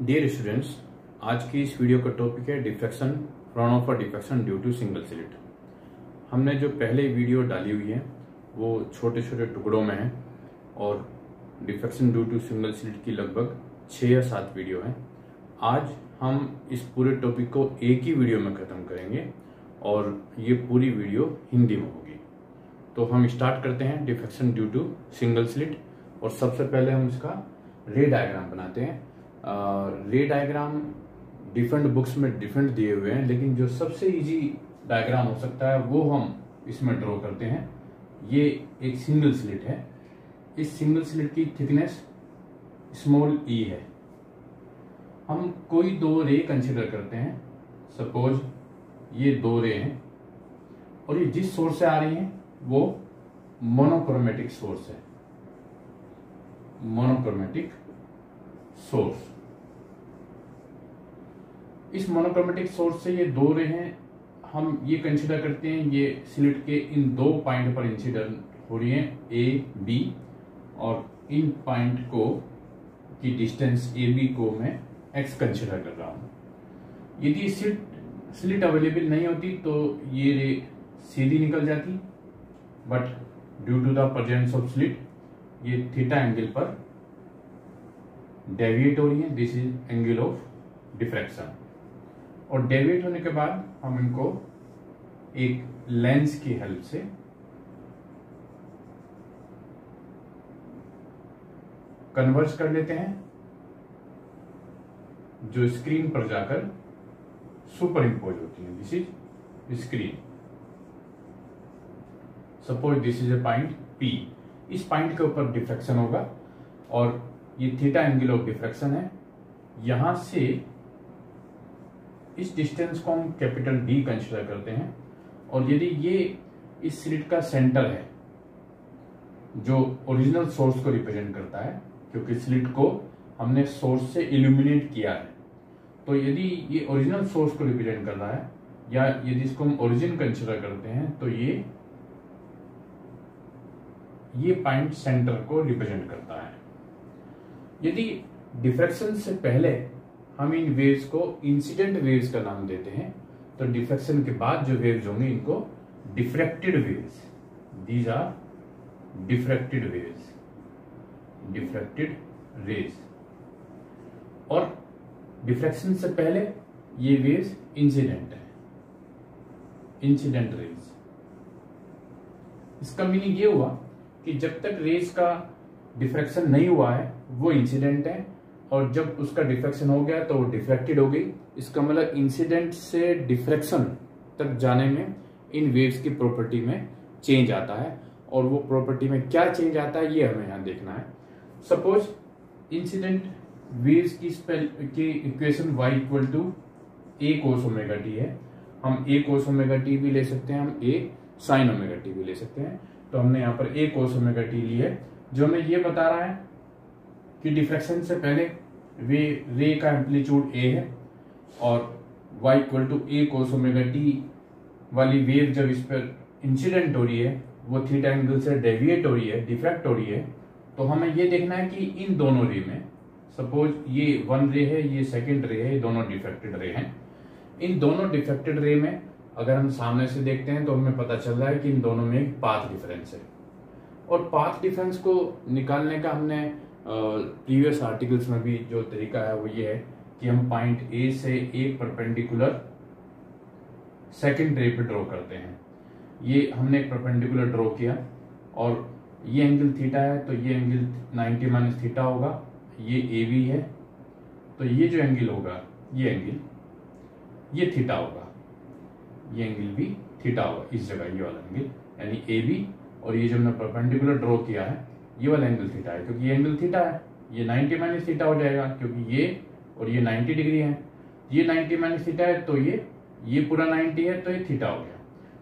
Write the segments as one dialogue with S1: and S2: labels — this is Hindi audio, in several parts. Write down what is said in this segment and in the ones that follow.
S1: डियर स्टूडेंट्स, आज की इस वीडियो का टॉपिक है diffraction, Fraunhofer diffraction due to single slit. हमने जो पहले वीडियो डाली हुई है वो छोटे छोटे टुकड़ों में है और diffraction due to single slit की लगभग 6 या 7 वीडियो है। आज हम इस पूरे टॉपिक को एक ही वीडियो में खत्म करेंगे और ये पूरी वीडियो हिंदी में होगी। तो हम स्टार्ट करते हैं diffraction due to single slit. और सबसे पहले हम इसका रे डायग्राम बनाते हैं। रे डायग्राम डिफरेंट बुक्स में डिफरेंट दिए हुए हैं, लेकिन जो सबसे इजी डायग्राम हो सकता है वो हम इसमें ड्रॉ करते हैं। ये एक सिंगल स्लिट है। इस सिंगल स्लिट की थिकनेस स्मॉल ई है। हम कोई दो रे कंसिडर करते हैं। सपोज ये दो रे हैं और ये जिस सोर्स से आ रही हैं वो मोनोक्रोमेटिक सोर्स है। Monochromatic source. इस मोनोक्रोमेटिक सोर्स से ये दो रे हैं। हम ये कंसीडर करते हैं ये स्लिट के इन दो पॉइंट पर इंसिडेंट हो रही है, ए बी, और इन पॉइंट को की डिस्टेंस ए बी को मैं एक्स कंसीडर कर रहा हूं। यदि स्लिट अवेलेबल नहीं होती तो ये रे सीधी निकल जाती, but due to the presence of slit ये थीटा एंगल पर डेविएट हो रही है। This is angle of diffraction. और डेविएट होने के बाद हम इनको एक लेंस की हेल्प से कन्वर्ज कर लेते हैं, जो स्क्रीन पर जाकर सुपर इम्पोज होती है। This is screen. Suppose this is a point P। इस पॉइंट के ऊपर डिफ्रैक्शन होगा और ये थीटा एंगल ऑफ डिफ्रैक्शन है। यहां से इस डिस्टेंस को हम कैपिटल D कंसीडर करते हैं। और यदि ये इस स्लिट का सेंटर है जो ओरिजिनल सोर्स को रिप्रेजेंट करता है, क्योंकि स्लिट को हमने सोर्स से इल्यूमिनेट किया है, तो यदि ये ओरिजिनल सोर्स को रिप्रेजेंट कर रहा है या यदि इसको हम ओरिजिन कंसीडर करते हैं तो ये पॉइंट सेंटर को रिप्रेजेंट करता है। यदि डिफ्रैक्शन से पहले हम इन वेव्स को इंसिडेंट वेव्स का नाम देते हैं, तो डिफ्रैक्शन के बाद जो वेव्स होंगे इनको diffracted waves, these are diffracted waves, diffracted rays. और डिफ्रैक्शन से पहले ये वेव्स इंसिडेंट है, इंसिडेंट रेज। इसका मीनिंग ये हुआ कि जब तक रेज का डिफ्रैक्शन नहीं हुआ है वो इंसिडेंट है, और जब उसका डिफ्रैक्शन हो गया तो वो डिफ्रैक्टेड हो गई। इसका मतलब इंसिडेंट से डिफ्रैक्शन तक जाने में इन वेव्स की प्रॉपर्टी में चेंज आता है, और वो प्रॉपर्टी में क्या चेंज आता है ये हमें यहां देखना है। सपोज इंसिडेंट वेव्स की equation y equal to a cos omega t है। हम a cos ओमेगा t भी ले सकते हैं, हम a sin ओमेगा t भी ले सकते हैं। तो हमने यहाँ पर a cos ओमेगा t ली है, जो हमें ये बता रहा है कि डिफ्रैक्शन से पहले रे का एम्पलीट्यूड a है, और y equal to a cos omega t वाली वेव जब इस पर इंसिडेंट हो रही है वो थीटा एंगल से डेविएट हो रही है, डिफ्रैक्ट हो रही है। तो हमें ये देखना है कि इन दोनों रे में, सपोज ये वन रे है, ये सेकेंड रे है, ये दोनों डिफ्रैक्टेड रे हैं। इन दोनों डिफ्रैक्टेड रे में अगर हम सामने से देखते हैं तो हमें पता चल रहा है कि इन दोनों में एक पाथ डिफरेंस है। और पाथ डिफरेंस को निकालने का हमने प्रीवियस आर्टिकल्स में भी जो तरीका है वो ये है कि हम पॉइंट A से एक परपेंडिकुलर सेकेंड रे पे ड्रॉ करते हैं। ये हमने एक परपेंडिकुलर ड्रॉ किया और ये एंगल थीटा है, तो ये एंगल 90 माइनस थीटा होगा। ये AB है, तो ये जो एंगल होगा ये एंगल ये थीटा होगा, ये एंगल भी थीटा होगा इस जगह, ये वाला एंगल यानी AB। और ये जो हमने परपेंडिकुलर ड्रॉ किया है ये वाला एंगल थीटा है, क्योंकि ये एंगल थीटा है। ये 90 माइनस थीटा हो जाएगा, क्योंकि ये और ये 90 डिग्री है। ये 90 माइनस थीटा है तो ये पूरा 90 है, तो ये थीटा हो गया।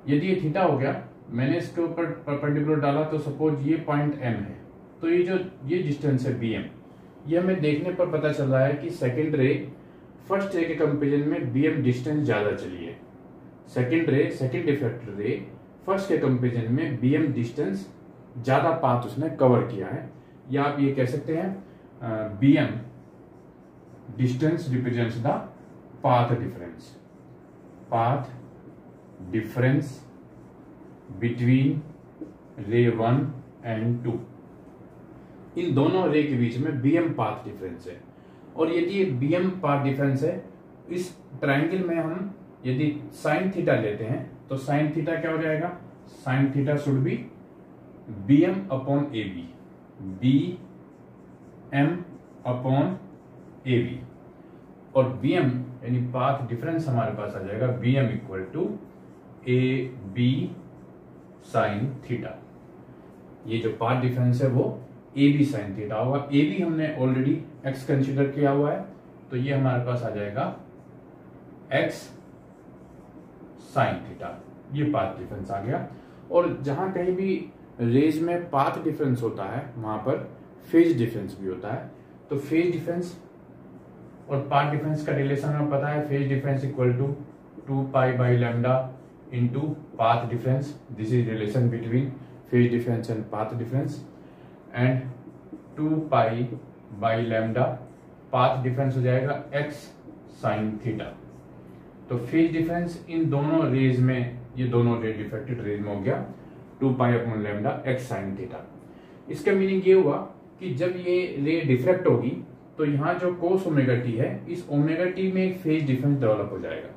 S1: यदि ये थीटा हो गया, मैंने इसके ऊपर परपेंडिकुलर डाला, तो सपोज ये पॉइंट M है, तो ये डिस्टेंस है BM। ये हमें देखने पर पता चल रहा है कि सेकेंड रे फर्स्ट रे के कंपेरिजन में BM डिस्टेंस ज्यादा चली है। सेकेंड डिफ्रैक्टेड रे फर्स्ट के कंपेरिजन में BM डिस्टेंस ज्यादा पाथ उसने कवर किया है, या आप ये कह सकते हैं BM distance represents the path difference, path difference between रे 1 एंड 2। इन दोनों रे के बीच में bm पाथ डिफरेंस है। और यदि ये bm पाथ डिफरेंस है, इस ट्राइंगल में हम यदि साइन थीटा लेते हैं तो साइन थीटा क्या हो जाएगा, sine theta should be bm upon ab, bm upon ab। और bm यानी पाथ डिफरेंस हमारे पास आ जाएगा bm equal to ab sine theta. ये जो पाथ डिफरेंस है वो ab साइन थीटा होगा। ab हमने ऑलरेडी x कंसीडर किया हुआ है, तो ये हमारे पास आ जाएगा x साइन थीटा। ये पाथ डिफरेंस आ गया। और जहां कहीं भी रेज में पाथ डिफरेंस होता है वहां पर फेज डिफरेंस भी होता है। तो फेज डिफरेंस और पाथ डिफरेंस का रिलेशन हमें पता है, phase difference equal to 2 pi by lambda into path difference. This is relation between phase difference and path difference. And 2 pi by lambda path difference हो जाएगा x साइन थीटा। तो फेज डिफरेंस इन दोनों रेज में, ये दोनों रे डिफ्रैक्टेड रेज में हो गया 2 pi upon lambda x sine theta. इसका मीनिंग ये हुआ कि जब ये रे डिफ्रैक्ट होगी तो यहाँ जो कोस ओमेगा टी है, इस ओमेगा टी में एक फेज डिफरेंस डेवलप हो जाएगा।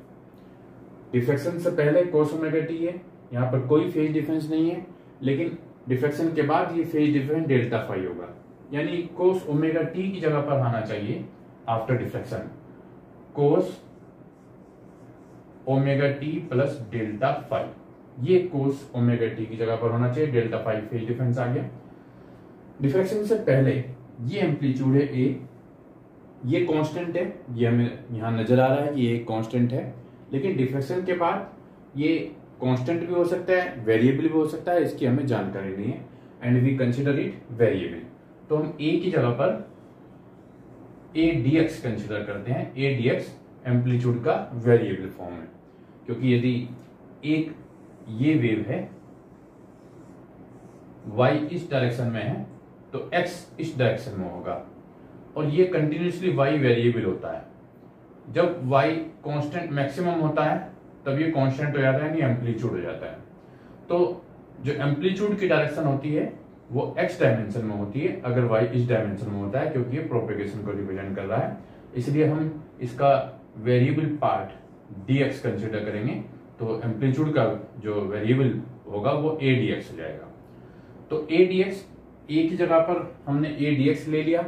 S1: डिफ्रैक्शन से पहले कोस ओमेगा टी है, यहाँ पर कोई फेज डिफरेंस नहीं है, लेकिन डिफ्रैक्शन के बाद ये फेज डिफरेंस डेल्टा फाई होगा। यानी कोस ओमेगा टी की जगह पर आना चाहिए after diffraction cos omega T plus delta phi. ये कोस ओमेगा टी की जगह पर होना चाहिए, डेल्टा फाई फेज डिफरेंस आ गया। डिफ्रैक्शन से पहले ये एम्पलीट्यूड है ए, ये कांस्टेंट है, ये हमें यहां नजर आ रहा है कि ये कांस्टेंट है। लेकिन डिफ्रैक्शन के बाद ये कांस्टेंट भी हो सकता है, वेरिएबल भी हो सकता है, इसकी हमें जानकारी नहीं है and we consider it variable. तो हम a की जगह पर a dx कंसीडर करते हैं। a dx एम्पलीट्यूड का वेरिएबल फॉर्म है, क्योंकि यदि एक ये वेव है y इस डायरेक्शन में है तो x इस डायरेक्शन में होगा, और ये कंटिन्यूसली y वेरिएबल होता है। जब y कांस्टेंट मैक्सिमम होता है तब ये कांस्टेंट हो जाता है, यानी एम्पलीट्यूड हो जाता है। तो जो एम्पलीट्यूड की डायरेक्शन होती है वो x डायमेंशन में होती है अगर y इस डायमेंशन में होता है, क्योंकि ये प्रोपेगेशन को रिप्रेजेंट कर रहा है। इसलिए हम इसका वेरिएबल पार्ट dx कंसीडर करेंगे, तो एम्पलीट्यूड का जो वेरिएबल होगा वो a dx हो जाएगा। तो a dx a की जगह पर हमने a dx ले लिया,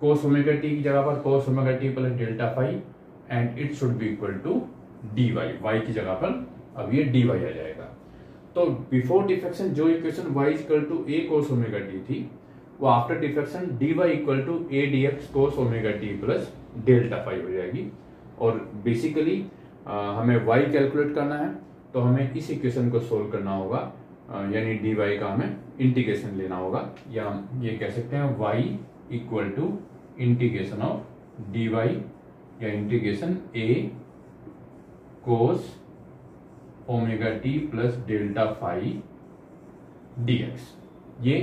S1: कोस ओमेगा टी की जगह पर cos omega T plus delta phi, and it should be equal to dy। y की जगह पर अब ये dy आ जाएगा। तो बिफोर डिफ्रैक्शन जो equation y equal to a cos omega T थी, वो after diffraction dy equal to a dx cos omega T plus delta phi हो जाएगी। और बेसिकली हमें y कैलकुलेट करना है, तो हमें इस इक्वेशन को सोल्व करना होगा, यानी dy का हमें इंटीग्रेशन लेना होगा, या हम ये कह सकते हैं y equal to integration of dy या integration a cos omega T plus delta phi dx। ये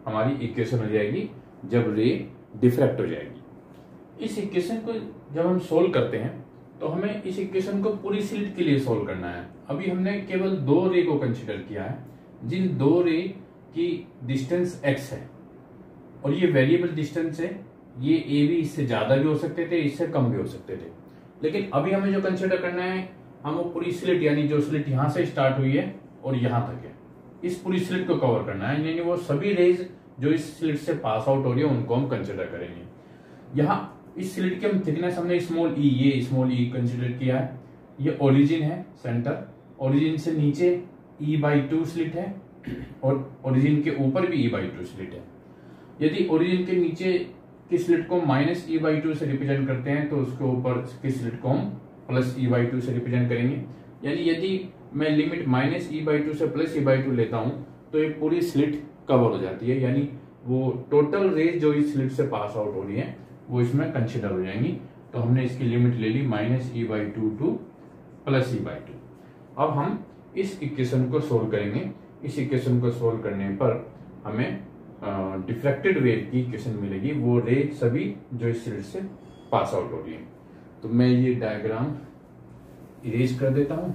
S1: हमारी इक्वेशन हो जाएगी जब रे डिफ्रैक्ट हो जाएगी। इस इक्वेशन को जब हम सोल्व करते हैं तो हमें इस इक्वेशन को पूरी स्लिट के लिए सोल्व करना है। अभी हमने केवल दो रे को कंसीडर किया है, जिन दो रे की डिस्टेंस x है और ये वेरिएबल डिस्टेंस है। ये a भी इससे ज्यादा भी हो सकते थे, इससे कम भी हो सकते थे, लेकिन अभी हमें जो कंसीडर करना है, हम वो पूरी स्लिट, यानी जो स्लिट यहां से स्टार्ट हुई है और यहां तक है, इस पूरी स्लिट को कवर करना है। यानी वो सभी रेज जो इस स्लिट से पास आउट हो रही है उनको हम कंसीडर करेंगे। यहाँ इस स्लिट की हम थिकनेस हमने स्मॉल ई, ये स्मॉल ई कंसीडर किया है। ये ओरिजिन है, सेंटर, ओरिजिन से नीचे e/2 स्लिट है और ओरिजिन के ऊपर भी e/2 स्लिट है। यदि ओरिजिन के नीचे की स्लिट को माइनस e/2 से रिप्रेजेंट करते हैं तो उसके ऊपर की स्लिट को हम प्लस e/2 से रिप्रेजेंट करेंगे। यानी यदि मैं लिमिट माइनस e/2 से प्लस e/2 लेता हूं तो ये पूरी स्लिट कवर हो जाती है, यानी वो टोटल रेज जो इस स्लिट से पास आउट हो रही है वो इसमें कंसीडर हो जाएंगी। तो हमने इसकी लिमिट ले ली minus e/2 two plus e/2। अब हम इस इक्वेशन को सोल्व करेंगे। इस इक्वेशन को सोल्व करने पर हमें डिफ्रैक्टेड वेव की इक्वेशन मिलेगी। वो रे सभी जो इस स्लिट से पास आउट हो रही है। तो मैं ये डायग्राम इरेज कर देता हूं।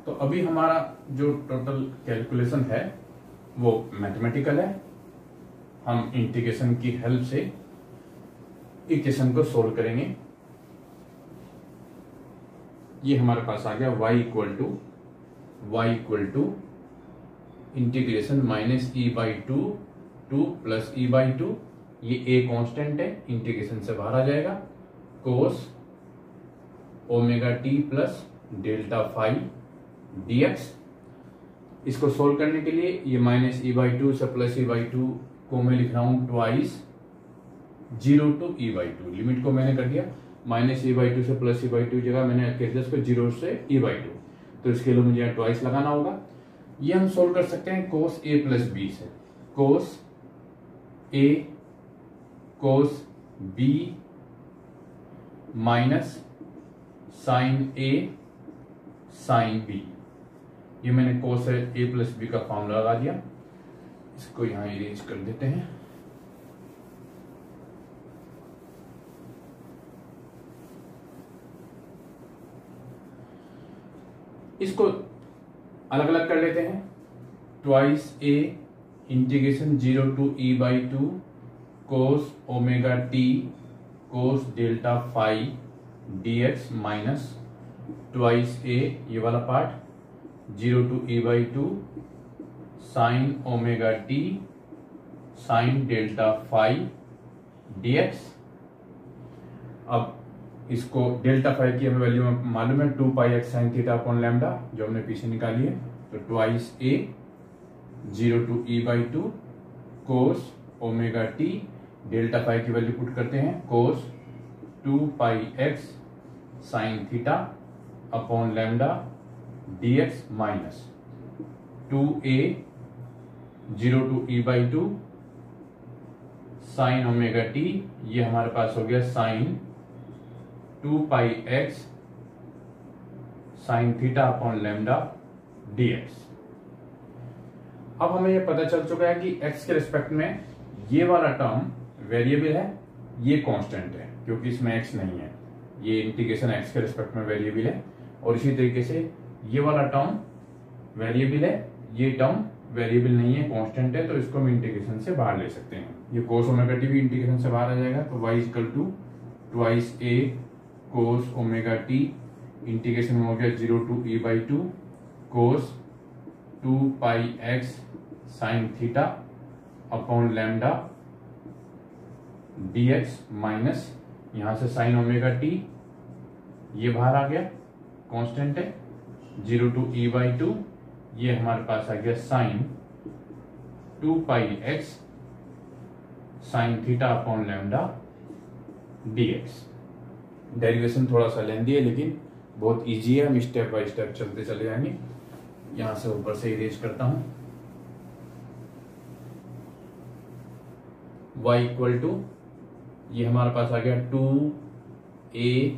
S1: तो अभी हमारा जो टोटल कैलकुलेशन है वो मैथमेटिकल है। हम इंटीग्रेशन की हेल्प से इक्वेशन को सोल्व करेंगे। ये हमारे पास आ गया y equal to integration minus e by two plus e by two, ये a कांस्टेंट है, इंटीग्रेशन से बाहर आ जाएगा, cos omega T plus delta phi dx। इसको सोल्व करने के लिए ये माइनस ई बाई टू से प्लस ई बाई टू को मैं लिख रहा हूं twice 0 to E by two. Limit को मैंने कर दिया माइनस ई बाई टू से प्लस ई बाई टू जगह मैंने कर दिया इसको 0 से ई बाई टू, तो इसके लिए मुझे ट्वाइस लगाना होगा। ये हम सोल्व कर सकते हैं कोस ए प्लस बी से। कोस ए कोस बी माइनस साइन ए साइन बी, ये मैंने कोस ए प्लस बी का फॉर्मूला लगा दिया। इसको यहां इरेज कर देते हैं। इसको अलग अलग कर लेते हैं। Twice A integration 0 to E by two cos omega T cos delta phi dx minus twice A, ये वाला part 0 to E by two sine omega T sine delta phi dx। अब इसको डेल्टा फाई की हमें वैल्यू मालूम है 2 pi x sine theta upon lambda, जो हमने पीछे निकाली है। तो twice A 0 to E by two cos omega T, delta phi की वैल्यू पुट करते हैं cos 2 pi x sine theta upon lambda dx minus 2a 0 to E by two sine omega T, ये हमारे पास हो गया sine 2 pi x sine theta upon lambda dx। अब हमें यह पता चल चुका है कि x के रिस्पेक्ट में ये वाला टर्म वेरिएबल है, ये कांस्टेंट है क्योंकि इसमें x नहीं है। ये इंटीग्रेशन x के रिस्पेक्ट में वेरिएबल है, और इसी तरीके से ये वाला टर्म वेरिएबल है, ये टर्म वेरिएबल नहीं है, कांस्टेंट है, तो इसको हम इंटीग्रेशन से बाहर ले सकते हैं। ये कोस ओमेगा टी भी इंटीग्रेशन से बाहर आ जाएगा। तो y equal to twice a cos omega t, integration में हो गया 0 to E by two cos 2 pi x sine theta upon lambda dx minus यहां से साइन ओमेगा टी, ये बाहर आ गया, कांस्टेंट है, 0 टू ई बाई टू, ये हमारे पास आ गया sine 2 pi x sine theta upon lambda dx। Derivation थोड़ा सा लेंदी है लेकिन बहुत इजी है, हम स्टेप बाय स्टेप चलते चले जाएंगे। यहां से ऊपर से इरेज करता हूं। y इक्वल टू, ये हमारे पास आ गया 2a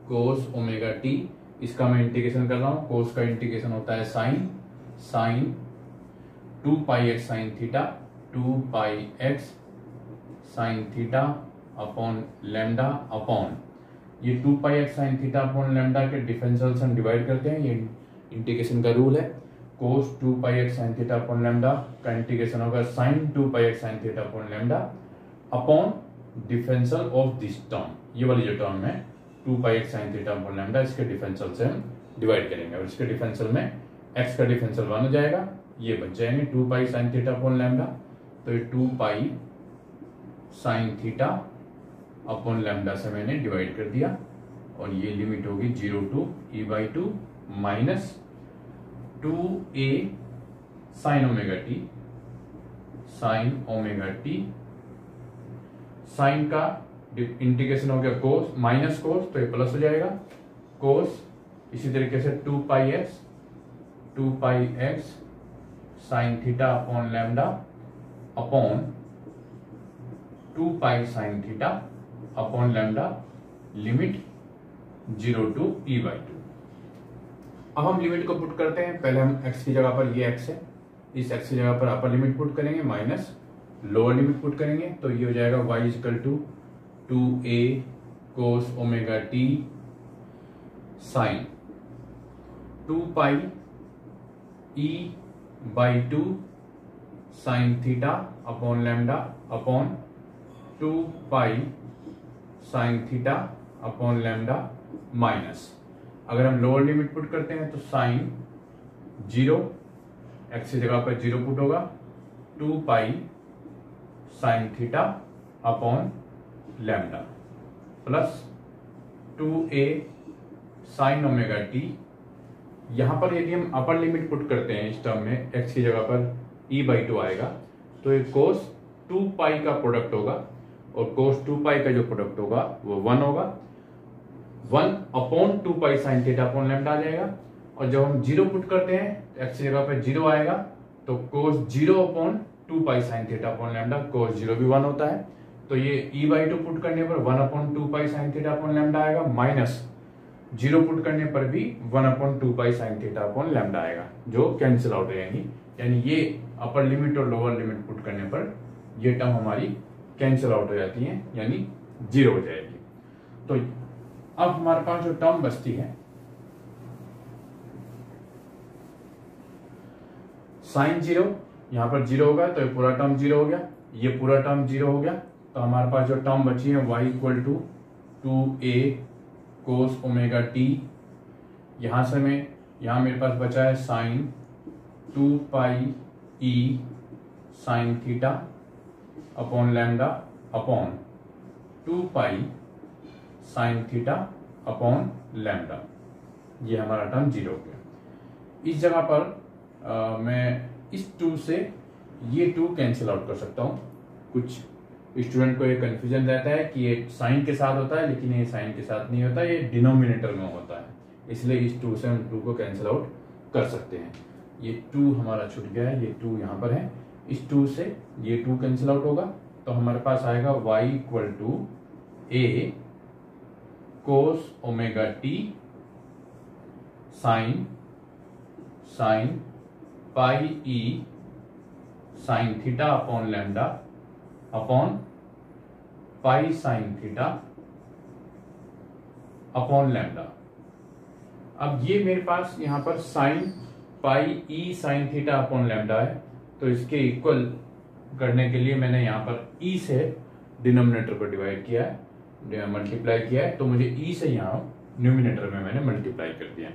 S1: कोस ओमेगा टी, इसका मैं इंटीग्रेशन कर रहा हूं। कोस का इंटीग्रेशन होता है sine 2 pi x sine theta 2 pi x sine theta upon lambda upon ये 2 pi x sine theta upon lambda के डिफरेंशियल से हम डिवाइड करते हैं, ये इंटीग्रेशन का रूल है। Cos 2 pi x sine theta upon lambda का इंटीग्रेशन होगा sine 2 pi x sine theta upon lambda upon differential of this term, ये वाली जो टर्म है 2 pi x sine theta upon lambda, इसके डिफरेंशियल से हम डिवाइड करेंगे, और इसके डिफरेंशियल में x का डिफरेंशियल 1 हो जाएगा, ये बच जाएंगे 2 pi sine theta upon lambda. तो ये 2 pi sine theta upon lambda से मैंने डिवाइड कर दिया, और ये लिमिट होगी 0 to E by two minus 2a sine omega T, sine का इंटीग्रेशन हो गया कोस माइनस कोस, तो ये प्लस हो जाएगा कोस, इसी तरीके से 2 pi x sine theta upon lambda upon 2 pi sine theta upon lambda, limit 0 to E by two. अब हम लिमिट को पुट करते हैं। पहले हम x की जगह पर ये x है, इस x की जगह पर अपर लिमिट पुट करेंगे माइनस लोअर लिमिट पुट करेंगे, तो ये हो जाएगा y equal to 2a cos omega t sine 2 pi e by 2 sine theta upon lambda upon 2 pi sine theta upon lambda minus, अगर हम लोअर लिमिट पुट करते हैं तो साइन 0 x की जगह पर 0 पुट होगा 2 pi sine theta upon lambda plus 2a sine omega t. यहां पर यदि हम अपर लिमिट पुट करते हैं इस टर्म में x की जगह पर e/2 आएगा, तो ये cos 2 पाई का प्रोडक्ट होगा और cos 2 पाई का जो प्रोडक्ट होगा वो 1 होगा, 1 upon 2 pi sine theta upon lambda आ जाएगा। और जब हम 0 पुट करते हैं तो x की जगह पर 0 आएगा, तो cos 0 upon 2 pi sine theta upon lambda, cos 0 भी 1 होता है, तो ये e/2 पुट करने पर 1 upon 2 pi sine theta upon lambda आएगा, माइनस 0 पुट करने पर भी 1 upon 2 pi sine theta upon lambda आएगा, जो कैंसिल आउट हो जाएंगी। यानी ये अपर लिमिट और लोअर लिमिट पुट करने पर ये टर्म हमारी कैंसिल आउट हो जाती है, यानी 0 हो जाएगी। तो अब हमारे पास जो टर्म बचती है साइन 0, यहां पर 0 होगा तो ये पूरा टर्म 0 हो गया, ये पूरा टर्म 0 हो गया, तो हमारे पास जो टर्म बची है y equal to 2a cos omega t, यहां मेरे पास बचा है sine 2 pi e sine theta upon lambda upon 2 pi sine theta upon lambda, ये हमारा टर्म 0 हो गया। इस जगह पर मैं इस 2 से ये 2 कैंसिल आउट कर सकता हूं। कुछ स्टूडेंट को ये कंफ्यूजन रहता है कि ये साइन के साथ होता है, लेकिन ये साइन के साथ नहीं होता, ये डिनोमिनेटर में होता है, इसलिए इस 2 से हम 2 को कैंसिल आउट कर सकते हैं। ये 2 हमारा छूट गया है, ये 2 यहां पर है, इस 2 से ये 2 कैंसिल आउट होगा, तो हमारे पास आएगा y equal to a cos omega T sine pi e sine theta upon lambda upon pi sine theta upon lambda. अब ये मेरे पास यहां पर sine pi e sine theta upon lambda है, तो इसके इक्वल करने के लिए मैंने यहां पर e से डिनोमिनेटर को डिवाइड किया है, मल्टीप्लाई किया है, तो मुझे e से यहां न्यूमिनेटर में मैंने मल्टीप्लाई कर दिया।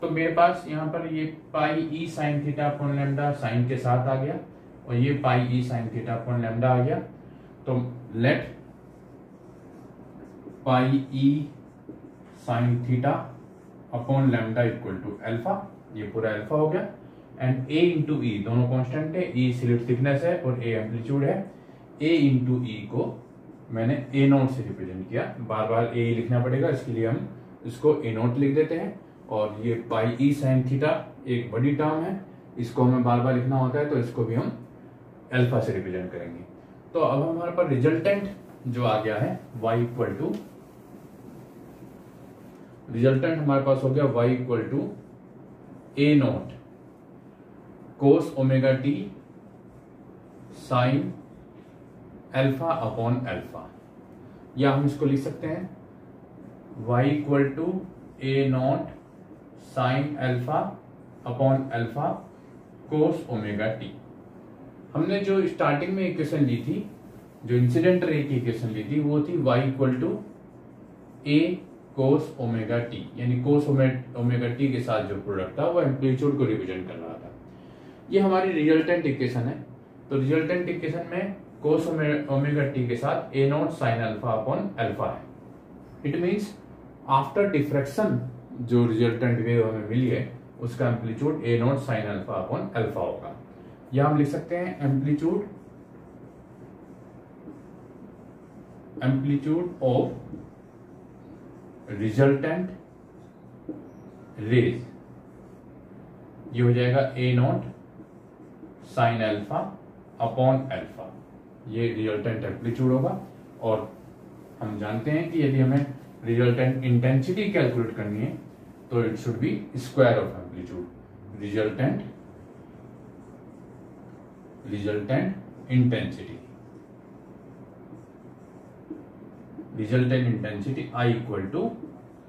S1: तो मेरे पास यहां पर ये pi e sine theta upon lambda sine के साथ आ गया और ये pi e sine theta upon lambda आ गया, तो let pi e sine theta upon lambda equal to alpha, ये पूरा अल्फा हो गया, एंड a इंटू ई दोनों कांस्टेंट है, e स्लिट थिकनेस है और a एम्पलीट्यूड है। a इंटू ई को मैंने a नोट से रिप्रेजेंट किया, बार बार a लिखना पड़ेगा, इसके लिए हम इसको a नोट लिख देते हैं। और ये पाई e साइन थीटा एक बड़ी टर्म है, इसको हमें बार बार लिखना होता है, तो इसको भी हम अल्फा से रिप्रेजेंट करेंगे। तो अब हमारे पास रिजल्टेंट जो आ गया है y इक्वल टू, रिजल्टेंट हमारे पास हो गया y equal to a naught cos omega T sine alpha upon alpha, या हम इसको लिख सकते हैं y equal to a naught sine alpha upon alpha cos omega t. हमने जो स्टार्टिंग में इक्वेशन ली थी, जो इंसिडेंट रे की इक्वेशन ली थी, वो थी y equal to a cos omega t, यानी कोस ओमेगा टी के साथ जो प्रोडक्ट था वो एम्पलीट्यूड को रिप्रेजेंट कर रहा था। ये हमारी रिजल्टेंट इक्वेशन है, तो रिजल्टेंट इक्वेशन में कोस ओमेगा टी के साथ a naught sine alpha upon alpha है। इट मींस आफ्टर डिफ्रैक्शन जो रिजल्टेंट वेव हमें मिली है उसका amplitude a naught sine alpha upon alpha होगा। या हम लिख सकते हैं एम्पलीट्यूड ऑफ रिजल्टेंट रेज, ये हो जाएगा a naught sine alpha upon alpha, ये रिजल्टेंट एम्पलीट्यूड होगा। और हम जानते हैं कि यदि हमें रिजल्टेंट इंटेंसिटी कैलकुलेट करनी है तो it should be square of amplitude, resultant resultant intensity. Resultant intensity I equal to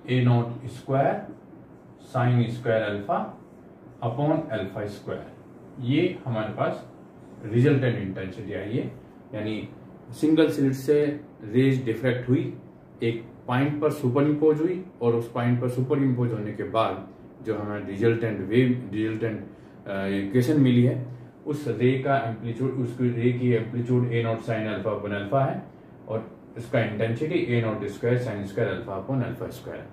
S1: a naught square sine square alpha upon alpha square. ये हमारे पास रिजल्टेंट इंटेंसिटी आई है, यानी सिंगल स्लिट से रेज डिफ्रैक्ट हुई, एक पॉइंट पर सुपर इम्पोज हुई और उस पॉइंट पर सुपर इम्पोज होने के बाद जो हमें रिजल्टेंट इक्वेशन मिली है, उस रे का एम्पलीट्यूड, उसकी रे की एम्पलीट्यूड ए naught sine alpha upon alpha है और इसका इंटेंसिटी ए naught square sine square alpha upon alpha square.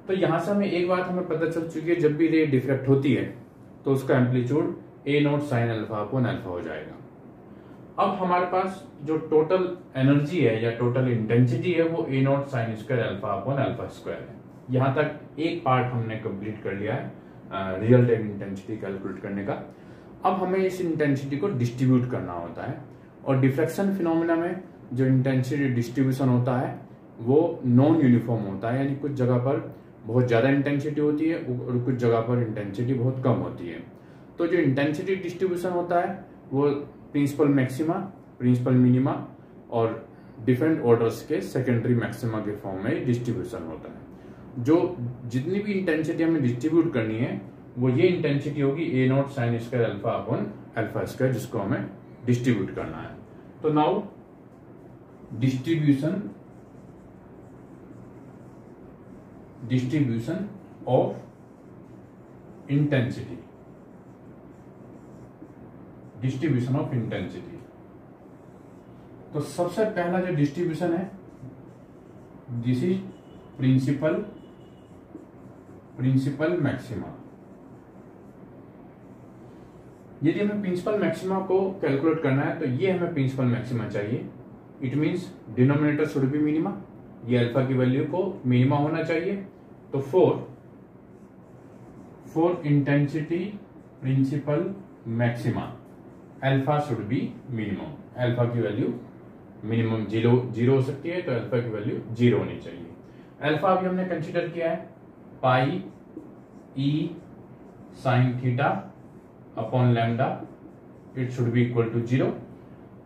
S1: तो यहां से हमें एक बात हमें पता चल चुकी है, जब भी रे डिफ्रैक्ट होती है तो उसका एम्पलीट्यूड ए naught sine alpha upon alpha हो जाएगा। अब हमारे पास जो टोटल एनर्जी है या टोटल इंटेंसिटी है वो a naught sine square alpha upon alpha square है। यहां तक एक पार्ट हमने कंप्लीट कर लिया है रिजल्टेंट इंटेंसिटी कैलकुलेट करने का। अब हमें इस इंटेंसिटी को डिस्ट्रीब्यूट करना होता है और डिफ्रैक्शन फिनोमेना में जो इंटेंसिटी डिस्ट्रीब्यूशन होता है वो नॉन यूनिफॉर्म होता है, यानी कुछ जगह पर बहुत ज्यादा इंटेंसिटी होती है और कुछ जगह पर इंटेंसिटी बहुत कम होती है। तो जो इंटेंसिटी डिस्ट्रीब्यूशन होता है वो प्रिंसिपल मैक्सिमा, प्रिंसिपल मिनिमा और डिफरेंट ऑर्डर्स के सेकेंडरी मैक्सिमा के फॉर्म में डिस्ट्रीब्यूशन होता है। जो जितनी भी इंटेंसिटी हमें डिस्ट्रीब्यूट करनी है वो ये इंटेंसिटी होगी a naught sine square alpha upon alpha square, जिसको हमें डिस्ट्रीब्यूट करना है। तो now distribution of intensity, distribution of intensity. तो सबसे पहला जो डिस्ट्रीब्यूशन है दिस इज प्रिंसिपल मैक्सिमा। यदि हमें प्रिंसिपल मैक्सिमा को कैलकुलेट करना है तो ये हमें प्रिंसिपल मैक्सिमा चाहिए। It means denominator should be minima, ये अल्फा की वैल्यू को मिनिमा होना चाहिए। तो for intensity principal maxima alpha should be minimum, alpha की वैल्यू मिनिमम जीरो हो सकती है, तो अल्फा की वैल्यू 0 होनी चाहिए। अल्फा अभी हमने कंसीडर किया है pi e sine theta upon lambda, it should be equal to 0,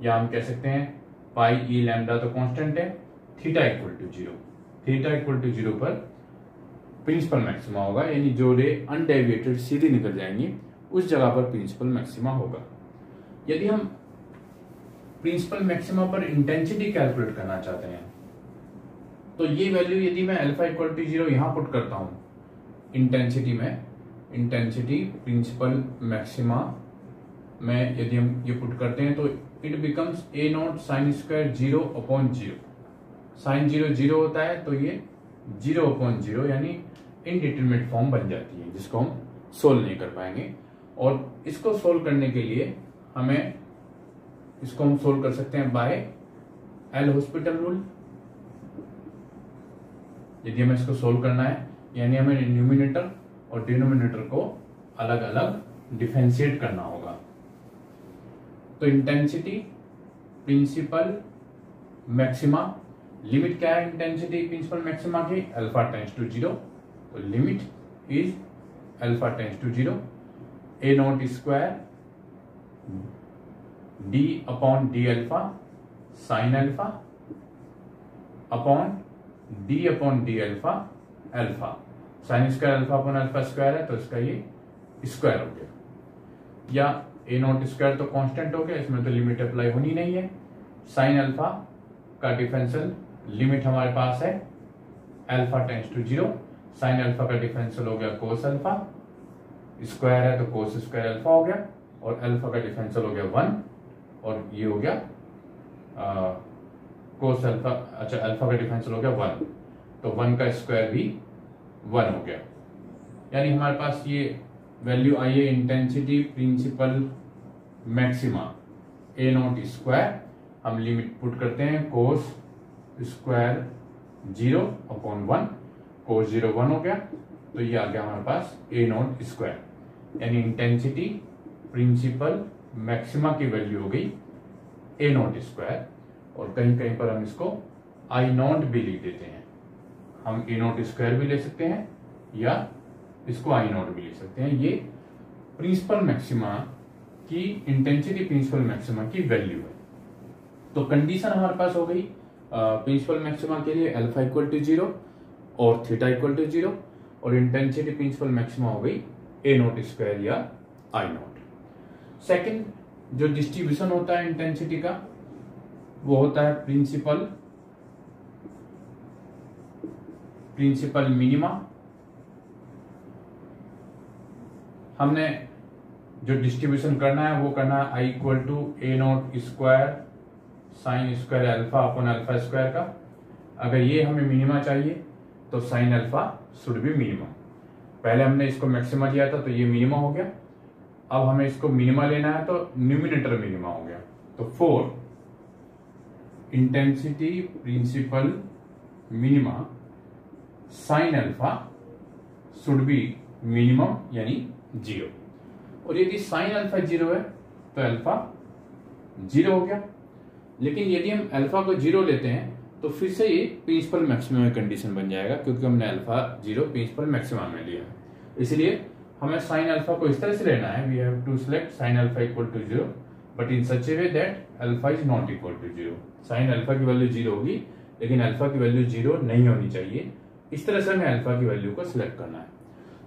S1: या हम कह सकते हैं पाई ई लैम्डा तो कांस्टेंट है, theta equal to 0। Theta equal to 0 पर प्रिंसिपल मैक्सिमा होगा, यानी जो रे अनडेविएटेड सीधी निकल जाएंगी उस जगह पर प्रिंसिपल मैक्सिमा होगा। यदि हम प्रिंसिपल मैक्सिमा पर इंटेंसिटी कैलकुलेट करना चाहते हैं तो ये वैल्यू यदि मैं अल्फा इक्वल टू 0 यहां पुट करता हूं इंटेंसिटी में, इंटेंसिटी प्रिंसिपल मैक्सिमा में यदि हम ये पुट करते हैं तो it becomes a naught sine square 0 upon 0। Sine 0 होता है तो ये 0 अपॉन 0 यानी इनडिटरमिनेट फॉर्म बन जाती है, जिसको हम सोल्व नहीं कर पाएंगे। और इसको सोल्व करने के लिए हमें इसको हम सोल्व कर सकते हैं बाय एल हॉस्पिटल रूल। यदि हमें इसको सोल्व करना है यानी हमें न्यूमिनेटर और डिनोमिनेटर को अलग अलग डिफरेंशिएट करना होगा। तो इंटेंसिटी प्रिंसिपल मैक्सिमा, लिमिट क्या है इंटेंसिटी प्रिंसिपल मैक्सिमा की, अल्फा टेंड्स टू 0, तो limit is alpha tends to 0 a naught square d upon d alpha sine alpha upon d alpha alpha. Sine square alpha upon alpha square है तो इसका ये स्क्वायर हो गया, या ए नॉट स्क्वायर तो कांस्टेंट हो गया, इसमें तो लिमिट अप्लाई होनी नहीं है। साइन अल्फा का डिफरेंशियल लिमिट हमारे पास है alpha tends to 0, sine alpha का डिफरेंशियल हो गया कोस अल्फा, स्क्वायर है तो कोस स्क्वायर अल्फा हो गया, और अल्फा का डिफरेंशियल हो गया 1 और ये हो गया कोस अल्फा, अच्छा अल्फा का डिफरेंशियल हो गया 1, तो 1 का स्क्वायर भी 1 हो गया। यानी हमारे पास ये वैल्यू आई है intensity principal maxima a naught square, हम लिमिट पुट करते हैं कोस स्क्वायर 0 अपॉन 1, कोस 0 1 हो गया, तो ये आ गया हमारे पास ए नॉट स्क्वायर, यानी इंटेंसिटी प्रिंसिपल मैक्सिमा की वैल्यू हो गई ए नॉट स्क्वायर। और कहीं कहीं पर हम इसको आई नॉट भी लिख देते हैं, हम ए नॉट स्क्वायर भी ले सकते हैं या इसको आई नॉट भी लिख सकते हैं। ये प्रिंसिपल मैक्सिमा की इंटेंसिटी प्रिंसिपल मैक्सिमा की वैल्यू है। तो कंडीशन हमारे पास हो गई प्रिंसिपल मैक्सिमा के लिए अल्फा इक्वल टू 0 और थीटा इक्वल टू 0, और इंटेंसिटी प्रिंसिपल मैक्सिमा हो गई ए नॉट स्क्वायर या आई नॉट। सेकंड जो डिस्ट्रीब्यूशन होता है इंटेंसिटी का वो होता है प्रिंसिपल मिनिमा। हमने जो डिस्ट्रीब्यूशन करना है वो करना है I equal to a naught square sine square alpha upon alpha square का। अगर ये हमें मिनिमा चाहिए तो sine alpha should be minima. पहले हमने इसको मैक्सिमा लिया था तो ये मिनिमा हो गया, अब हमें इसको मिनिमा लेना है तो न्यूमिनेटर मिनिमा हो गया। तो for intensity principal minima sine alpha should be minimum यानी 0, और यदि साइन अल्फा 0 है तो अल्फा 0 हो गया। लेकिन यदि हम अल्फा को 0 लेते हैं तो फिर से ये प्रिंसिपल मैक्सिमम में कंडीशन बन जाएगा, क्योंकि हमने अल्फा 0 प्रिंसिपल मैक्सिमम में लिया है। इसलिए हमें साइन अल्फा को इस तरह से लेना है, we have to select sine alpha equal to 0 but in such a way that alpha is not equal to 0। Sine alpha की वैल्यू 0 होगी लेकिन अल्फा की वैल्यू 0 नहीं होनी चाहिए। इस तरह से हमें अल्फा की वैल्यू को सिलेक्ट करना है।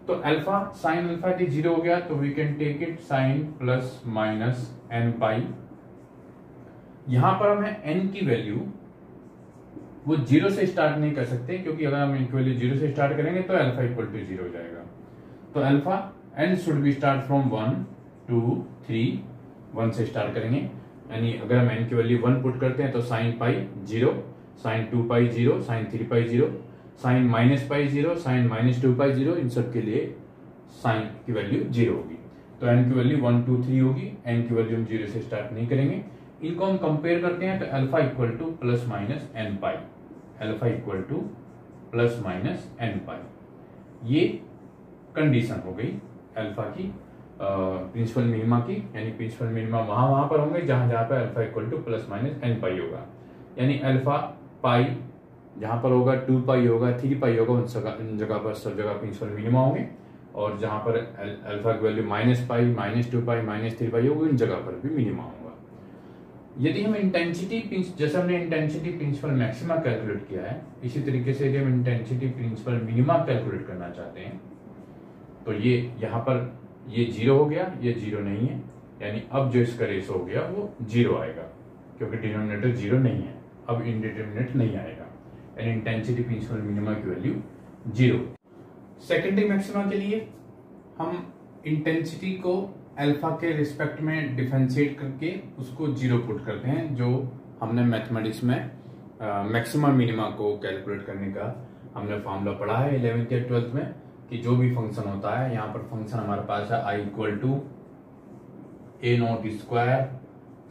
S1: तो अल्फा साइन अल्फा यदि 0 हो गया तो we can take it sine plus minus n pi. यहां पर हमें एन की वैल्यू वो 0 से स्टार्ट नहीं कर सकते, क्योंकि अगर हम इनकी वैल्यू 0 से स्टार्ट करेंगे तो अल्फा इक्वल टू 0 हो जाएगा। तो alpha n should be start from 1 2 3, 1 से स्टार्ट करेंगे। यानी अगर हम एन की वैल्यू 1 पुट करते हैं तो sine pi 0, sine 2 pi 0, sine 3 pi 0, sine minus pi 0, sine minus 2 pi 0, इन सब के लिए साइन की वैल्यू 0 होगी। तो एन की वैल्यू 1 2 3 होगी। एन की वैल्यू हम 0 से स्टार्ट नहीं करेंगे। इनको हम कंपेयर करते हैं तो alpha equal to plus minus n pi, alpha equal to plus minus n pi. ये कंडीशन हो गई अल्फा की प्रिंसिपल मिनिमा की। यानी प्रिंसिपल मिनिमा वहां पर होंगे जहां जहां पर alpha equal to plus minus n pi होगा। यानी अल्फा पाई जहां पर होगा, 2 पाई होगा, 3 पाई होगा, उन जगह पर सब जगह प्रिंसिपल मिनिमा होंगे। और जहां पर अल्फा की वैल्यू माइनस पाई, माइनस 2 पाई, माइनस 3 पाई होगी, उन जगह पर भी मिनिमा होगा। यदि हम इंटेंसिटी, जैसे हमने इंटेंसिटी प्रिंसिपल मैक्सिमा कैलकुलेट किया है, इसी तरीके से यदि हम इंटेंसिटी प्रिंसिपल मिनिमा कैलकुलेट करना चाहते हैं तो ये यहाँ पर ये 0 हो गया, ये 0 नहीं है। यानी अब जो इसका रेशो हो गया वो 0 आएगा, क्योंकि डिनोमिनेटर 0 नहीं है, अब इंडिटरमिनेट नहीं आएगा। यानी इंटेंसिटी प्रिंसिपल मिनिमा की वैल्यू 0। सेकेंडरी मैक्सिमा के लिए हम इंटेंसिटी को अल्फा के रिस्पेक्ट में डिफरेंशिएट करके उसको 0 पुट करते हैं, जो हमने मैथमेटिक्स में मैक्सिमा मिनिमा को कैलकुलेट करने का हमने फॉर्मूला पढ़ा है 11th या 12th में, कि जो भी फंक्शन होता है, यहाँ पर फंक्शन हमारे पास है I equal to a naught square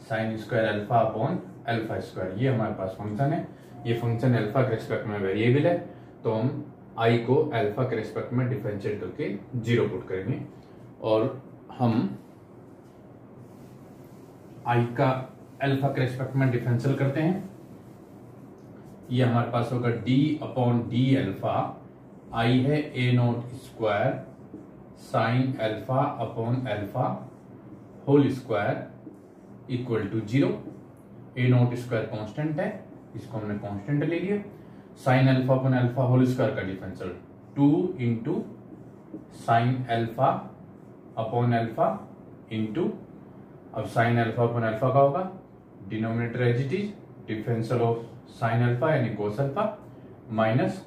S1: sine square alpha upon alpha square, ये हमारे पास फंक्शन है। ये फंक्शन अल्फा के रिस्पेक्ट में वेरिएबल है, तो हम आई को अल्फा के रिस्पेक्ट में डिफरेंशिएट करके 0 पुट करेंगे। और हम आई का अल्फा के रिस्पेक्ट में डिफरेंशियल करते हैं। ये हमारे पास होगा d upon d alpha, I है a naught square sine alpha upon alpha whole square equal to 0। A naught square constant है, इसको हमने कांस्टेंट ले लिया। Sine alpha upon alpha whole square का differential 2 into sine alpha upon alpha into, अब साइन अल्फा अपॉन अल्फा का होगा denominator as it is, differential of sine alpha यानी cos alpha, minus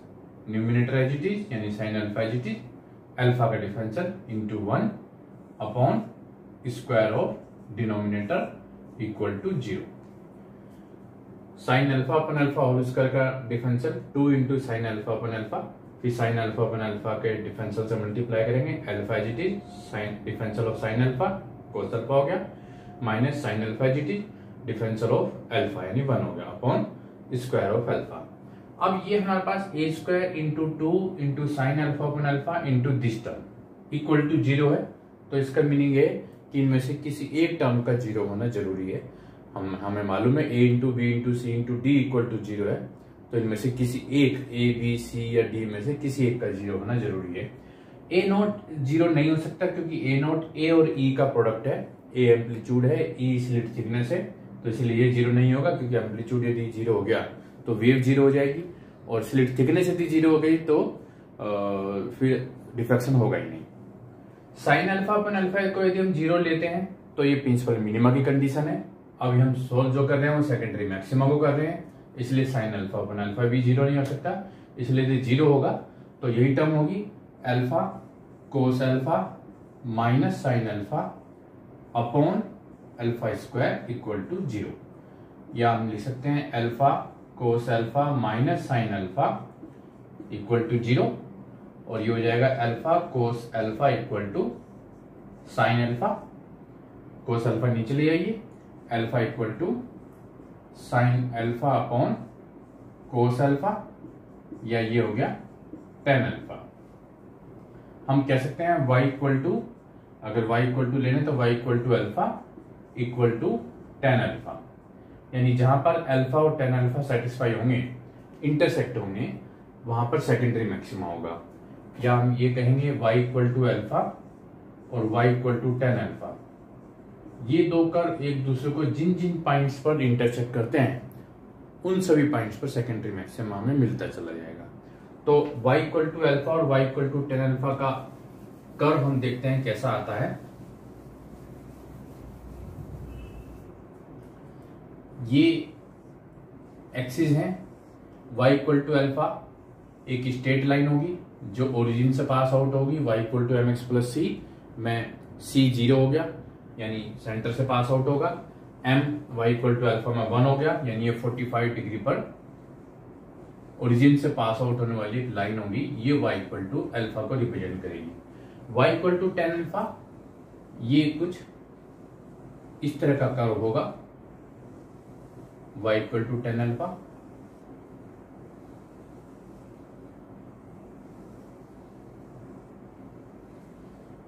S1: numerator as it is यानी sine alpha as it is, alpha का differential into 1 upon square of denominator equal to 0। Sine alpha upon alpha whole square का differential 2 into sine alpha upon alpha, फिर साइन अल्फा अपॉन अल्फा के डिफरेंशियल से मल्टीप्लाई करेंगे, alpha as it is sine differential of sine alpha cos alpha हो गया, minus sine alpha as it is differential of alpha यानी 1 हो गया अपॉन स्क्वायर ऑफ अल्फा। अब ये हमारे पास a square into 2 into sine alpha upon alpha into this term equal to 0 है। तो इसका मीनिंग है कि इनमें से किसी एक टर्म का 0 होना जरूरी है। हमें मालूम है a into b into c into d equal to 0 है, तो इनमें से किसी एक ए बी सी या डी में से किसी एक का 0 होना जरूरी है। ए नॉट 0 नहीं हो सकता, क्योंकि ए नॉट ए और ई का प्रोडक्ट है, ए एम्पलीट्यूड है, ई स्लिट थिकनेस है, तो इसलिए ये जीरो नहीं होगा, क्योंकि एम्पलीट्यूड यदि जीरो हो गया तो वेव जीरो हो जाएगी, और स्लिट थिकनेस यदि जीरो हो गई तो फिर डिफ्रैक्शन होगा ही नहीं। साइन अल्फा अपन अल्फा को यदि हम जीरो लेते हैं तो ये प्रिंसिपल मिनिमा की कंडीशन है। अब हम सोल्व जो कर रहे हैं वो सेकेंडरी मैक्सिमा को कर रहे हैं, इसलिए साइन अल्फा अपन अल्फा भी जीरो नहीं हो सकता, इसलिए यदि जीरो होगा तो यही टर्म होगी alpha cos alpha minus sine alpha upon alpha square equal to zero, या हम लिख सकते हैं alpha cos alpha minus sine alpha equal to zero, और ये हो जाएगा alpha cos alpha equal to sine alpha, cos alpha नीचे ले आइए, alpha equal to sine alpha upon cos alpha, या ये हो गया टेन अल्फा। हम कह सकते हैं y इक्वल टू, अगर y इक्वल टू लेने तो y equal to alpha equal to tan alpha, यानी जहां पर अल्फा और टेन अल्फा सेटिस्फाई होंगे, इंटरसेक्ट होंगे, वहां पर सेकेंडरी मैक्सिमा होगा, या हम ये कहेंगे y इक्वल टू अल्फा और y equal to tan alpha, ये दो कर्व एक दूसरे को जिन जिन पॉइंट्स पर इंटरसेक्ट करते हैं उन सभी पॉइंट्स पर सेकेंडरी मैक्सिमा में मिलता चला जाएगा। तो y इक्वल टू अल्फा और y equal to tan alpha का कर्व हम देखते हैं कैसा आता है। ये एक्सिस है, y इक्वल टू अल्फा एक स्ट्रेट लाइन होगी जो ओरिजिन से पास आउट होगी, y equal to m x plus c में c जीरो हो गया यानी सेंटर से पास आउट होगा, m y equal to alpha में 1 हो गया यानी ये 45 डिग्री पर ओरिजिन से पास आउट होने वाली एक लाइन होगी, ये y इक्वल टू अल्फा को रिप्रेजेंट करेगी। y equal to tan alpha ये कुछ इस तरह का कर्व होगा, y equal to tan alpha,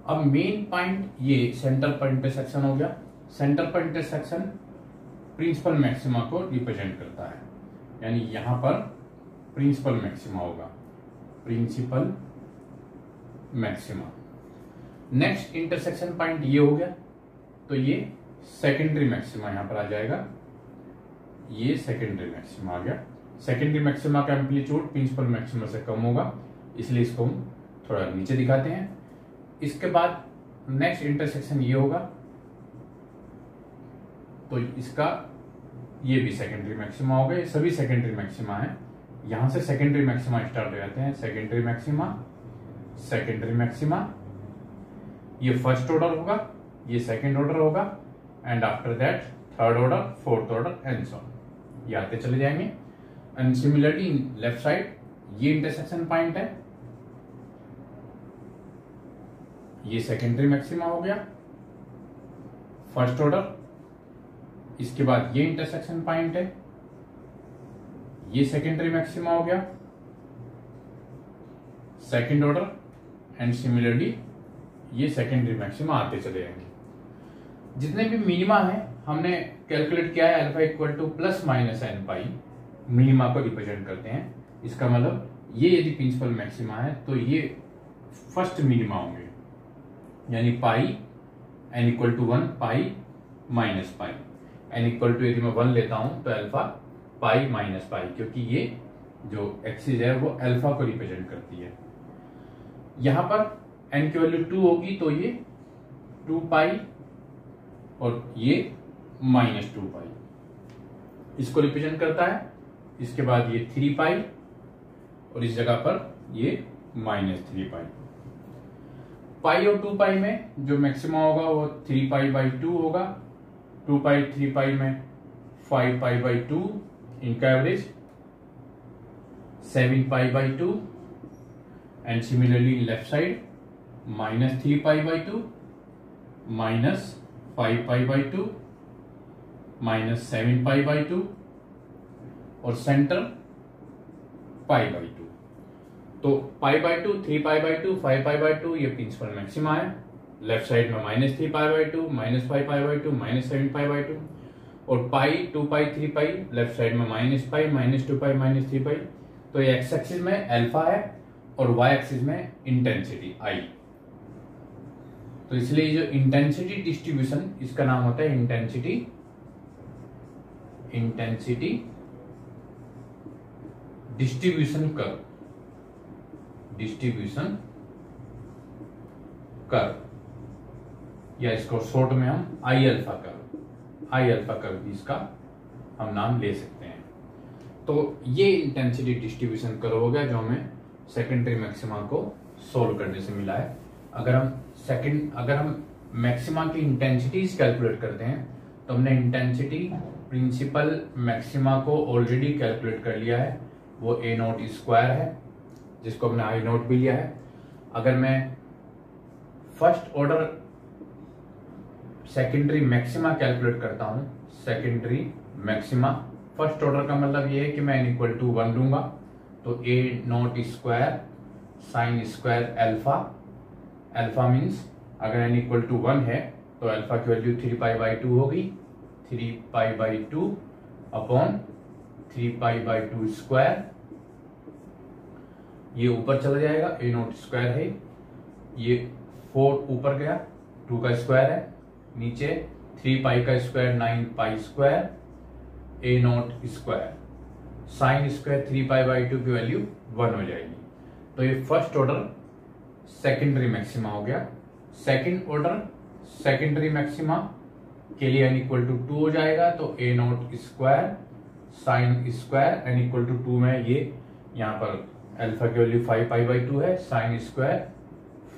S1: अब मेन पॉइंट ये सेंटर पर इंटरसेक्शन हो गया। सेंटर पर इंटरसेक्शन प्रिंसिपल मैक्सिमा को रिप्रेजेंट करता है, यानी यहां पर प्रिंसिपल मैक्सिमा होगा, principal maxima. Next intersection point ये हो गया, तो ये सेकेंडरी मैक्सिमा यहां पर आ जाएगा, ये सेकेंडरी मैक्सिमा आ गया। सेकेंडरी मैक्सिमा का एम्पलीट्यूड प्रिंसिपल मैक्सिमा से कम होगा, इसलिए इसको हम थोड़ा नीचे दिखाते हैं। इसके बाद नेक्स्ट इंटरसेक्शन ये होगा, तो इसका ये भी सेकेंडरी मैक्सिमा हो गए, सभी सेकेंडरी मैक्सिमा है। यहां से सेकेंडरी मैक्सिमा स्टार्ट हो जाते हैं, सेकेंडरी मैक्सिमा, सेकेंडरी मैक्सिमा, ये फर्स्ट ऑर्डर होगा, ये सेकेंड ऑर्डर होगा, and after that third order, fourth order and so on, ये आते चले जाएंगे। एंड सिमिलरली लेफ्ट साइड ये इंटरसेक्शन पॉइंट है, ये सेकेंडरी मैक्सिमा हो गया फर्स्ट ऑर्डर, इसके बाद ये इंटरसेक्शन पॉइंट है, ये सेकेंडरी मैक्सिमा हो गया सेकेंड ऑर्डर, एंड सिमिलरली ये सेकेंडरी मैक्सिमा आते चले जाएंगे। जितने भी मिनिमा है हमने कैलकुलेट किया है, alpha equal to plus minus n pi minima को रिप्रेजेंट करते हैं। इसका मतलब ये यदि प्रिंसिपल मैक्सिमा है तो ये फर्स्ट मिनिमा होंगे, यानी pi n equal to 1 pi minus pi, n equal to यदि मैं 1 लेता हूं तो अल्फा पाई माइनस पाई, क्योंकि ये जो एक्सिस है वो अल्फा को रिप्रेजेंट करती है। यहां पर एन की वैल्यू 2 होगी तो ये 2 पाई और ये माइनस 2 पाई इसको रिप्रेजेंट करता है। इसके बाद ये 3 पाई और इस जगह पर ये माइनस 3 पाई। पाई और 2 पाई में जो मैक्सिमा होगा वो 3 पाई बाई 2 होगा, 2 पाई 3 पाई में 5 पाई बाई 2, इनका average 7 pi by 2, and similarly left side minus 3 pi by 2, minus 5 pi by 2, minus 7 pi by 2, और सेंटर पाई बाई 2। तो pi by 2, 3 pi by 2, 5 pi by 2 ये प्रिंसिपल मैक्सिमा है। लेफ्ट साइड में minus 3 pi by 2, minus 5 pi by 2, minus 7 pi by 2, और पाई 2 पाई 3 पाई लेफ्ट साइड में माइनस पाई, माइनस 2 पाई, माइनस 3 पाई। तो ये एक्स एक्सिस में अल्फा है और वाई एक्सिस में इंटेंसिटी आई। तो इसलिए जो इंटेंसिटी डिस्ट्रीब्यूशन, इसका नाम होता है इंटेंसिटी डिस्ट्रीब्यूशन कर्व, या इसको शॉर्ट में हम आई अल्फा कर्व भी इसका हम नाम ले सकते हैं। तो ये इंटेंसिटी डिस्ट्रीब्यूशन कर्व हो गया जो हमें सेकेंडरी मैक्सिमा को सोल्व करने से मिला है। अगर हम मैक्सिमा की इंटेंसिटीज कैलकुलेट करते हैं तो हमने इंटेंसिटी प्रिंसिपल मैक्सिमा को ऑलरेडी कैलकुलेट कर लिया है, वो ए नॉट स्क्वायर है जिसको हमने आई नॉट भी लिया है। अगर मैं first order secondary maxima calculate करता हूं, सेकेंडरी मैक्सिमा फर्स्ट ऑर्डर का मतलब ये है कि मैं n इक्वल टू 1 लूंगा, तो a naught square sine square alpha means अगर n इक्वल टू 1 है तो अल्फा की वैल्यू 3π/2 होगी, 3π/2 अपॉन 3π/2 स्क्वायर, ये ऊपर चला जाएगा, ए नॉट स्क्वायर है, ये 4 ऊपर गया, 2 का स्क्वायर है, नीचे 3π का square 9π square, a naught square sine square 3π/2 की वैल्यू 1 हो जाएगी। तो ये फर्स्ट ऑर्डर सेकेंडरी मैक्सिमा हो गया। सेकेंड ऑर्डर सेकेंडरी मैक्सिमा के लिए n इक्वल टू 2 हो जाएगा, तो a naught square sine square n equal to 2 में ये यहाँ पर अल्फा की वैल्यू 5π/2 है, साइन स्क्वायर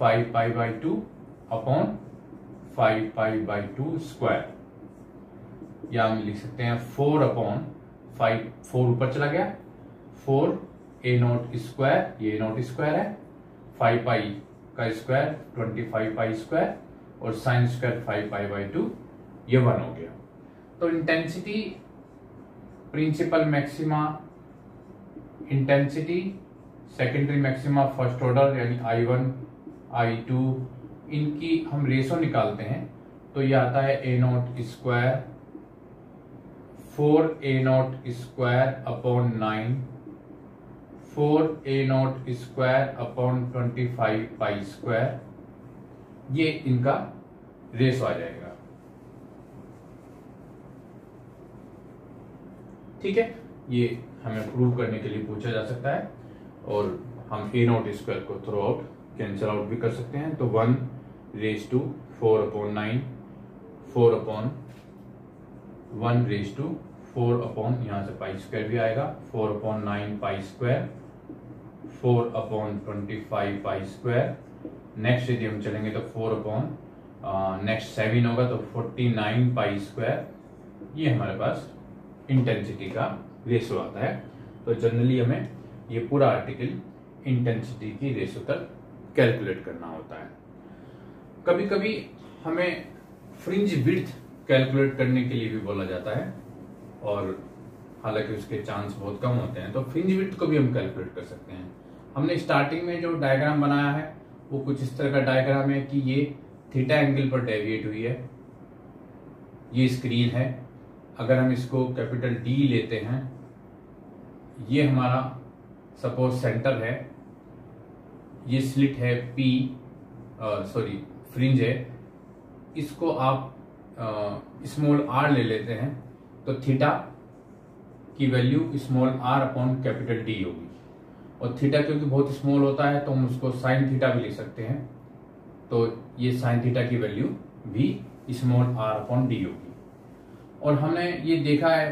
S1: 5π/2 अपॉन 5π/2 स्क्वायर, या हम लिख सकते हैं 4 अपॉन 5, 4 ऊपर चला गया, 4 ए नॉट स्क्वायर, ये नॉट स्क्वायर है, 5π का स्क्वायर 25π स्क्वायर और साइन स्क्वायर 5π/2, ये 1 हो गया। तो intensity principal maxima, intensity secondary maxima first order यानी I1 I2, इनकी हम रेशो निकालते हैं तो ये आता है a naught square 4 a naught square upon 9, 4 a naught square upon 25π square, ये इनका रेशो आ जाएगा। ठीक है, ये हमें प्रूव करने के लिए पूछा जा सकता है और हम ए नॉट स्क्वायर को थ्रू आउट कैंसिल आउट भी कर सकते हैं। तो 1/4/9, 4/1/4 अपॉन यहाँ से पाई स्क्वायर भी आएगा, 4/9π स्क्वायर, 4/25π स्क्वायर। नेक्स्ट यदि हम चलेंगे तो 4 नेक्स्ट 7 होगा तो 49π स्क्वायर, ये हमारे पास इंटेंसिटी का रेशो आता है। तो जनरली हमें ये पूरा आर्टिकल इंटेंसिटी की रेशो तक कैलकुलेट करना होता है। कभी कभी हमें फ्रिंज विड्थ कैलकुलेट करने के लिए भी बोला जाता है, और हालांकि उसके चांस बहुत कम होते हैं, तो फ्रिंज विड्थ को भी हम कैलकुलेट कर सकते हैं। हमने स्टार्टिंग में जो डायग्राम बनाया है वो कुछ इस तरह का डायग्राम है कि ये थीटा एंगल पर डेविएट हुई है, ये स्क्रीन है। अगर हम इसको कैपिटल डी लेते हैं, ये हमारा सपोज सेंटर है, ये स्लिट है पी, फ्रिंज है, इसको आप स्मॉल आर ले लेते हैं तो थीटा की value small r upon capital d होगी, और थीटा क्योंकि बहुत स्मॉल होता है तो हम उसको साइन थीटा भी लिख सकते हैं, तो ये साइन थीटा की वैल्यू भी स्मॉल आर अपॉन डी होगी। और हमने ये देखा है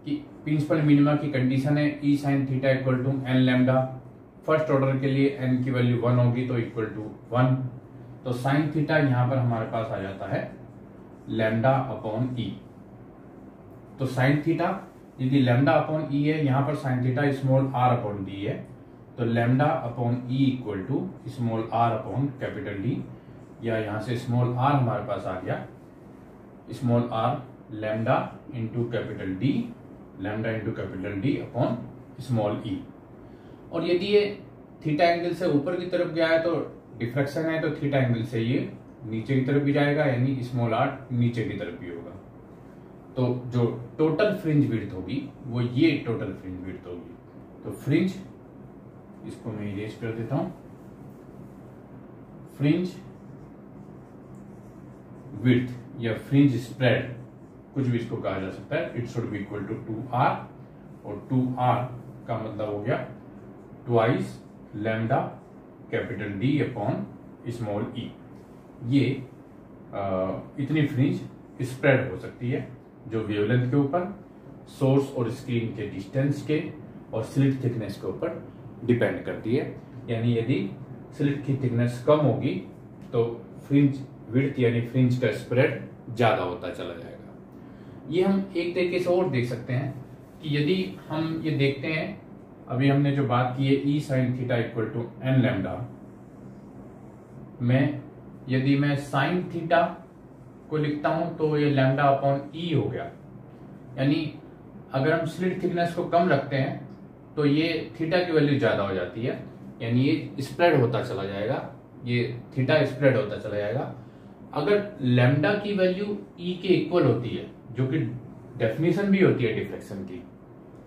S1: कि प्रिंसिपल मिनिमा की कंडीशन है e sine theta equal to n lambda, first order के लिए एन की वैल्यू 1 होगी तो इक्वल टू 1, तो साइन थीटा यहां पर हमारे पास आ जाता है लैम्डा अपॉन ई। तो साइन थीटा यदि लैम्डा अपॉन ई है, यहां पर sine theta small r upon d है, तो lambda upon e equal to small r upon capital d, या यहां से स्मॉल आर हमारे पास आ गया, small r lambda into capital d, lambda into capital d upon small e. और यदि ये थीटा एंगल से ऊपर की तरफ गया है तो डिफ्रैक्शन है, तो थीटा एंगल से ये नीचे की तरफ भी जाएगा, यानी स्मॉल आर नीचे की तरफ भी होगा। तो जो टोटल फ्रिंज विड्थ होगी वो ये टोटल फ्रिंज विड्थ होगी। तो फ्रिंज, इसको मैं इरेज कर देता हूं, फ्रिंज विड्थ या फ्रिंज स्प्रेड, कुछ भी इसको कहा जा सकता है, it should be equal to 2r, और 2r का मतलब हो गया ट्वाइस लैम्डा कैपिटल D अपॉन स्मॉल e। ये इतनी फ्रिंज स्प्रेड हो सकती है जो वेवलेंथ के ऊपर, सोर्स और स्क्रीन के डिस्टेंस के और स्लिट थिकनेस के ऊपर डिपेंड करती है। यानी यदि स्लिट की थिकनेस कम होगी तो फ्रिंज विड्थ यानी फ्रिंज का स्प्रेड ज्यादा होता चला जाएगा। ये हम एक तरीके से और देख सकते हैं कि यदि हम ये देखते हैं, अभी हमने जो बात की है E sin theta equal to n lambda, में यदि मैं साइन थीटा को लिखता हूं तो ये लैम्डा अपॉन E हो गया। यानी अगर हम स्लिट थिकनेस को कम रखते हैं तो ये थीटा की वैल्यू ज्यादा हो जाती है, यानी ये स्प्रेड होता चला जाएगा, ये थीटा स्प्रेड होता चला जाएगा। अगर लैम्डा की वैल्यू E के इक्वल होती है, जो कि डेफिनेशन भी होती है डिफ्लेक्शन की,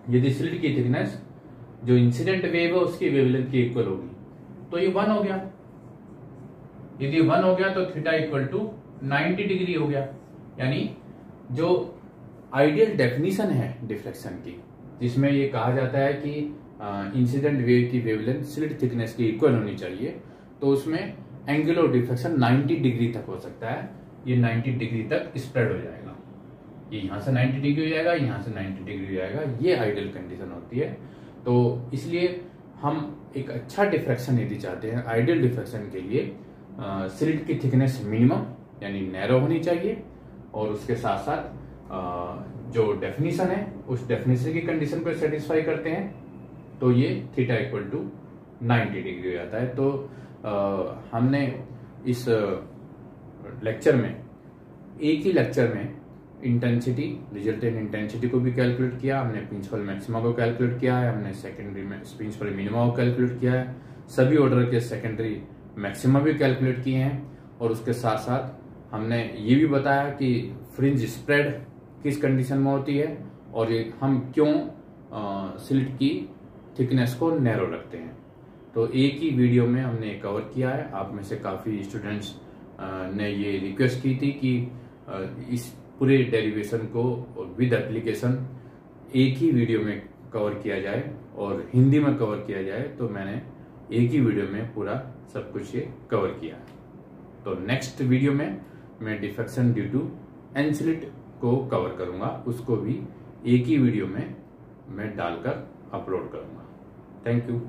S1: यदि स्लिट की थिकनेस जो इंसिडेंट वेव है उसकी वेवलेंथ की इक्वल होगी तो ये 1 हो गया। यदि 1 हो गया तो थीटा इक्वल टू 90 डिग्री हो गया। यानी जो आइडियल डेफिनेशन है डिफ्लेक्शन की, जिसमें ये कहा जाता है कि इंसिडेंट वेव की वेवलेंथ स्लिट थिकनेस की इक्वल होनी चाहिए, तो उसमें एंगल ऑफ डिफ्लेक्शन 90 डिग्री तक हो सकता है। ये 90 डिग्री तक स्प्रेड हो जाएगा, ये यहां से 90 डिग्री हो जाएगा, यहां से 90 डिग्री हो जाएगा। ये आइडियल कंडीशन होती है। तो इसलिए हम एक अच्छा डिफ्रैक्शन यदि चाहते हैं, आइडियल डिफ्रैक्शन के लिए स्लिट की थिकनेस मिनिमम यानी नैरो होनी चाहिए, और उसके साथ साथ जो डेफिनेशन है उस डेफिनेशन की कंडीशन को सेटिस्फाई करते हैं तो ये थीटा इक्वल टू 90 डिग्री हो जाता है। तो हमने इस लेक्चर में, एक ही लेक्चर में इंटेंसिटी, रिजल्टेंट इंटेंसिटी को भी कैलकुलेट किया, हमने प्रिंसिपल मैक्सिमा को कैलकुलेट किया है, हमने सेकेंडरी में प्रिंसिपल मिनिमा को कैलकुलेट किया है, सभी ऑर्डर के सेकेंडरी मैक्सिमा भी कैलकुलेट किए हैं, और उसके साथ साथ हमने ये भी बताया कि फ्रिंज स्प्रेड किस कंडीशन में होती है और ये हम क्यों स्लिट की थिकनेस को नैरो रखते हैं। तो एक ही वीडियो में हमने कवर किया है। आप में से काफी स्टूडेंट्स ने ये रिक्वेस्ट की थी कि इस पूरे डेरिवेशन को विद एप्लीकेशन एक ही वीडियो में कवर किया जाए और हिंदी में कवर किया जाए, तो मैंने एक ही वीडियो में पूरा सब कुछ ये कवर किया है। तो नेक्स्ट वीडियो में मैं डिफ्रैक्शन ड्यू टू एनस्लिट को कवर करूंगा, उसको भी एक ही वीडियो में मैं डालकर अपलोड करूंगा। Thank you.